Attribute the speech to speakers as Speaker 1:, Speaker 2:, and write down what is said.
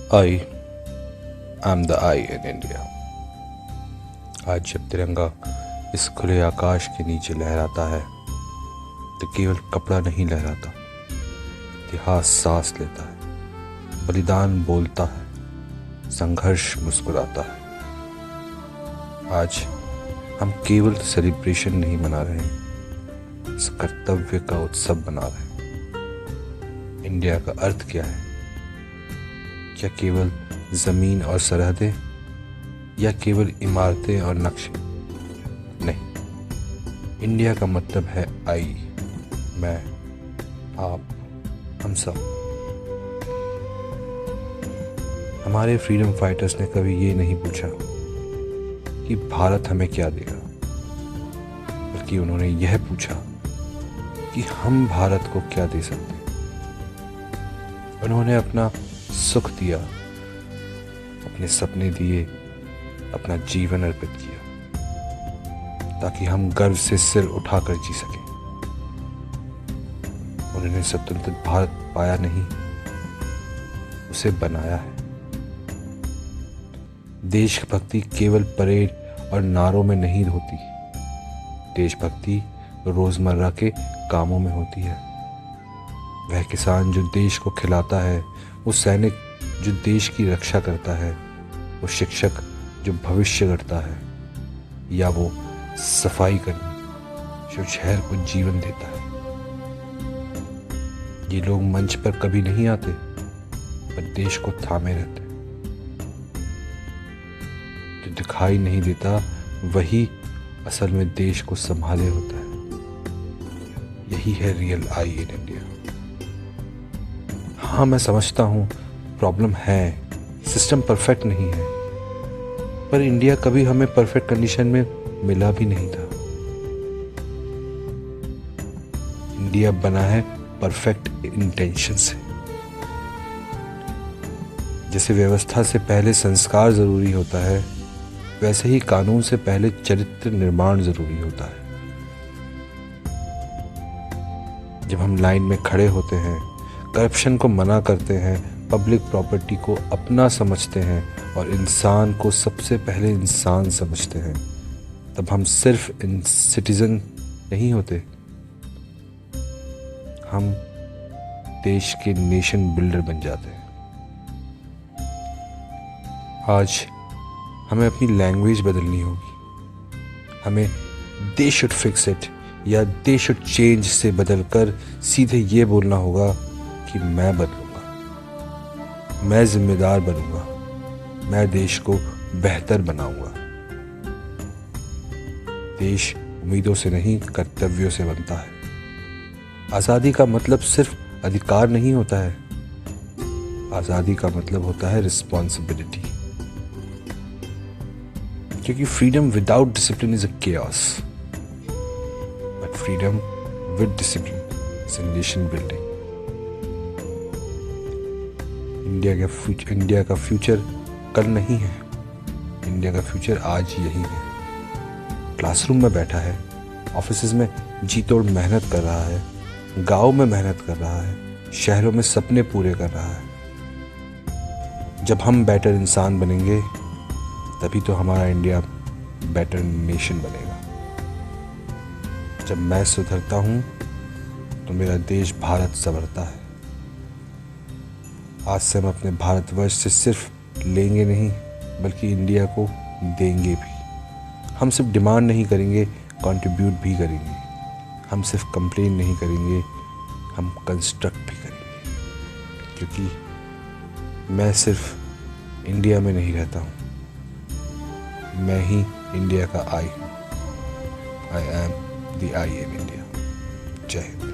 Speaker 1: I am the I in India। आज जब तिरंगा इस खुले आकाश के नीचे लहराता है तो केवल कपड़ा नहीं लहराता, इतिहास सांस लेता है, बलिदान बोलता है, संघर्ष मुस्कुराता है। आज हम केवल सेलिब्रेशन नहीं मना रहे, इस कर्तव्य का उत्सव बना रहे हैं। इंडिया का अर्थ क्या है? क्या केवल जमीन और सरहदें, या केवल इमारतें और नक्शे? नहीं, इंडिया का मतलब है आई, मैं, आप, हम सब। हमारे फ्रीडम फाइटर्स ने कभी ये नहीं पूछा कि भारत हमें क्या देगा, बल्कि उन्होंने यह पूछा कि हम भारत को क्या दे सकते हैं। उन्होंने अपना सुख दिया, अपने सपने दिए, अपना जीवन अर्पित किया ताकि हम गर्व से सिर उठाकर जी सकें। उन्होंने स्वतंत्र भारत पाया नहीं, उसे बनाया है। देशभक्ति केवल परेड और नारों में नहीं होती, देशभक्ति रोजमर्रा के कामों में होती है। वह किसान जो देश को खिलाता है, वो सैनिक जो देश की रक्षा करता है, वो शिक्षक जो भविष्य गढ़ता है, या वो सफाई कर्मी जो शहर को जीवन देता है। ये लोग मंच पर कभी नहीं आते, पर देश को थामे रहते हैं। जो दिखाई नहीं देता वही असल में देश को संभाले होता है। यही है रियल आई इन इंडिया। हाँ, मैं समझता हूँ प्रॉब्लम है, सिस्टम परफेक्ट नहीं है, पर इंडिया कभी हमें परफेक्ट कंडीशन में मिला भी नहीं था। इंडिया बना है परफेक्ट इंटेंशन से। जैसे व्यवस्था से पहले संस्कार जरूरी होता है, वैसे ही कानून से पहले चरित्र निर्माण जरूरी होता है। जब हम लाइन में खड़े होते हैं, करप्शन को मना करते हैं, पब्लिक प्रॉपर्टी को अपना समझते हैं और इंसान को सबसे पहले इंसान समझते हैं, तब हम सिर्फ सिटीजन नहीं होते, हम देश के नेशन बिल्डर बन जाते हैं। आज हमें अपनी लैंग्वेज बदलनी होगी। हमें दे शुड फिक्स इट या दे शुड चेंज से बदलकर सीधे ये बोलना होगा कि मैं बदलूंगा, मैं जिम्मेदार बनूंगा, मैं देश को बेहतर बनाऊंगा। देश उम्मीदों से नहीं, कर्तव्यों से बनता है। आज़ादी का मतलब सिर्फ अधिकार नहीं होता है, आज़ादी का मतलब होता है रिस्पॉन्सिबिलिटी। क्योंकि freedom without discipline is a chaos, but freedom with discipline is a nation building. India का फ्यूचर कल नहीं है, इंडिया का फ्यूचर आज यही है। क्लासरूम में बैठा है, ऑफिसेज में जी तोड़ मेहनत कर रहा है, गांव में मेहनत कर रहा है, शहरों में सपने पूरे कर रहा है। जब हम बेटर इंसान बनेंगे, तभी तो हमारा इंडिया बेटर नेशन बनेगा। जब मैं सुधरता हूँ तो मेरा देश भारत संवरता है। आज से हम अपने भारतवर्ष से सिर्फ लेंगे नहीं, बल्कि इंडिया को देंगे भी। हम सिर्फ डिमांड नहीं करेंगे, कंट्रीब्यूट भी करेंगे। हम सिर्फ कंप्लेन नहीं करेंगे, हम कंस्ट्रक्ट भी करेंगे। क्योंकि मैं सिर्फ इंडिया में नहीं रहता हूँ, मैं ही इंडिया का आई हूँ। I am the I in India. जय हिंद।